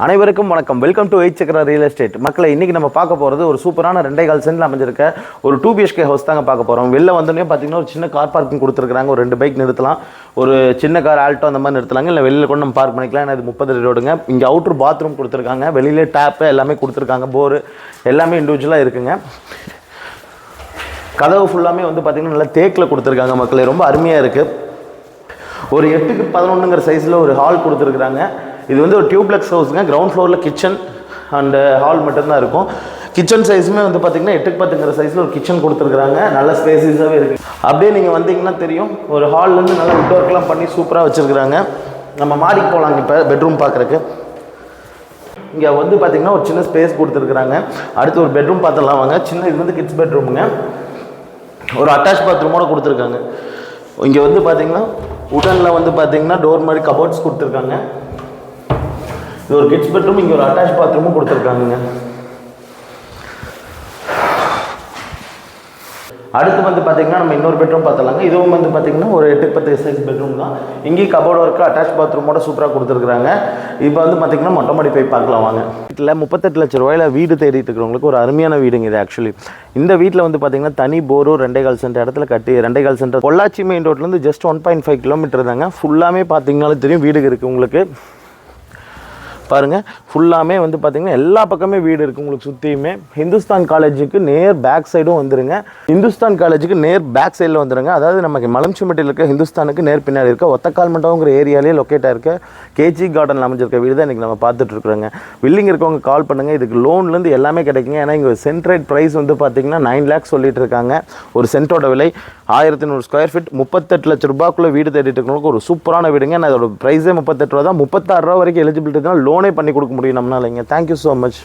அனைவருக்கும் வணக்கம். Welcome to eight சக்கர ரியல் எஸ்டேட். மக்களை இன்றைக்கி நம்ம பார்க்க போகிறது ஒரு சூப்பரான 2.25 சென்டில் அமைஞ்சிருக்க ஒரு 2 BHK ஹவுஸ் தாங்க பார்க்க போகிறோம். வெளில வந்தோடனே பார்த்தீங்கன்னா ஒரு சின்ன கார் பார்க்கிங் கொடுத்துருக்காங்க. ஒரு 2 பைக் நிறுத்தலாம், ஒரு சின்ன கார் ஆல்ட்டோ அந்த மாதிரி நிறுத்தலாங்க, இல்லை வெளியில் கூட நம்ம பார்க் பண்ணிக்கலாம். ஏன்னா இது 30 ரோடுங்க. இங்கே அவுட்ரு பாத்ரூம் கொடுத்துருக்காங்க, வெளியிலே டேப்பு எல்லாமே கொடுத்துருக்காங்க, போரு எல்லாமே இண்டிவிஜுவலாக இருக்குங்க. கதவு ஃபுல்லாமே வந்து பார்த்திங்கன்னா நல்லா தேக்கில் கொடுத்துருக்காங்க. மக்களே ரொம்ப அருமையாக இருக்குது. ஒரு 8க்கு 11ங்கிற சைஸில் ஒரு ஹால் கொடுத்துருக்குறாங்க. இது வந்து ஒரு டியூப்ளெக்ஸ் ஹவுஸுங்க. கிரவுண்ட் ஃப்ளோரில் கிச்சன் அண்டு ஹால் மட்டும்தான் இருக்கும். கிச்சன் சைஸுமே வந்து பார்த்திங்கன்னா 8க்கு 10ங்கிற சைஸில் ஒரு கிச்சன் கொடுத்துருக்குறாங்க. நல்ல ஸ்பேசிஸாகவே இருக்குது. அப்படியே நீங்கள் வந்தீங்கன்னா தெரியும், ஒரு ஹால்லேருந்து நல்லா வுட் ஒர்க்லாம் பண்ணி சூப்பராக வச்சுருக்குறாங்க. நம்ம மாடிக்கு போகலாங்க. இப்போ பெட்ரூம் பார்க்குறக்கு இங்கே வந்து பார்த்திங்கன்னா ஒரு சின்ன ஸ்பேஸ் கொடுத்துருக்குறாங்க. அடுத்து ஒரு பெட்ரூம் பார்த்துடலாம் வாங்க. சின்ன இது வந்து கிட்ஸ் பெட்ரூமுங்க. ஒரு அட்டாச் பாத்ரூமோடு கொடுத்துருக்காங்க. இங்கே வந்து பார்த்திங்கன்னா உடனில் வந்து பார்த்திங்கன்னா டோர் மாதிரி கபோர்ட்ஸ் கொடுத்துருக்காங்க. இது ஒரு கிட்ஸ் பெட்ரூம். இங்கே ஒரு அட்டாச் பாத்ரூமும் கொடுத்துருக்காங்க. அடுத்து வந்து பார்த்திங்கன்னா நம்ம இன்னொரு பெட்ரூம் பார்த்துலாங்க. இதுவும் வந்து பார்த்திங்கன்னா ஒரு 8க்கு 10 சைஸ் பெட்ரூம் தான். இங்கேயும் கபோர்டு ஒர்க்கு அட்டாச் பாத்ரூமோட சூப்பராக கொடுத்துருக்குறாங்க. இப்போ வந்து பார்த்திங்கன்னா மொட்டை மாடி போய் பார்க்கலாம் வாங்க. வீட்டில் 38 லட்ச ரூபாயில் வீடு தேடிட்டு இருக்கிறவங்களுக்கு ஒரு அருமையான வீடுங்க இது. ஆக்சுவலி இந்த வீட்டில் வந்து பார்த்திங்கன்னா தனி போரு 2.25 சென்ட் இடத்துல கட்டி 2.25 சென்ட் பொள்ளாச்சி மெயின் ரோட்லேருந்து ஜஸ்ட் 1.5 கிலோமீட்டர் தாங்க. ஃபுல்லாமே பார்த்திங்கனாலும் தெரியும் வீடு இருக்குது உங்களுக்கு. பாருங்கள், ஃபுல்லாமே வந்து பார்த்திங்கன்னா எல்லா பக்கமே வீடு இருக்குது உங்களுக்கு சுற்றியுமே. ஹிந்துஸ்தான் காலேஜுக்கு நேர் பேக் சைடும் வந்துடுங்க. ஹிந்துஸ்தான் காலேஜுக்கு நேர் பேக் சைடில் வந்துடுங்க. அதாவது நமக்கு மலம்ச்சிமட்டியில் இருக்க ஹிந்துஸ்தானுக்கு நேர் பின்னாடி இருக்க ஒத்தக்கால் மண்டபங்கிற ஏரியாலே லொக்கேட்டாக இருக்க கேஜி கார்டன் அமைஞ்சிருக்க வீடு தான் இன்றைக்கி நம்ம பார்த்துட்ருக்குறோங்க. வில்லிங் இருக்கவங்க கால் பண்ணுங்கள். இதுக்கு லோன்லேருந்து எல்லாமே கிடைக்குங்க. ஏன்னா இங்கே சென்ட் ரேட் ப்ரைஸ் வந்து பார்த்திங்கன்னா 9 lakhs சொல்லிட்டு இருக்காங்க. ஒரு சென்ட்டோட விலை 1100 ஸ்கொயர் ஃபீட். 38 லட்ச ரூபாய்க்குள்ளே வீடு தேடிட்டு இருக்கவங்களுக்கு ஒரு சூப்பரான வீடுங்க. நான் அதோட ப்ரைஸே 38 ரூபா தான். 36 ரூபா வரைக்கும் எலிஜிபிலிட்டி தான். லோனே பண்ணி கொடுக்க முடியும் நம்மளால. இங்கே தேங்க்யூ ஸோ மச்.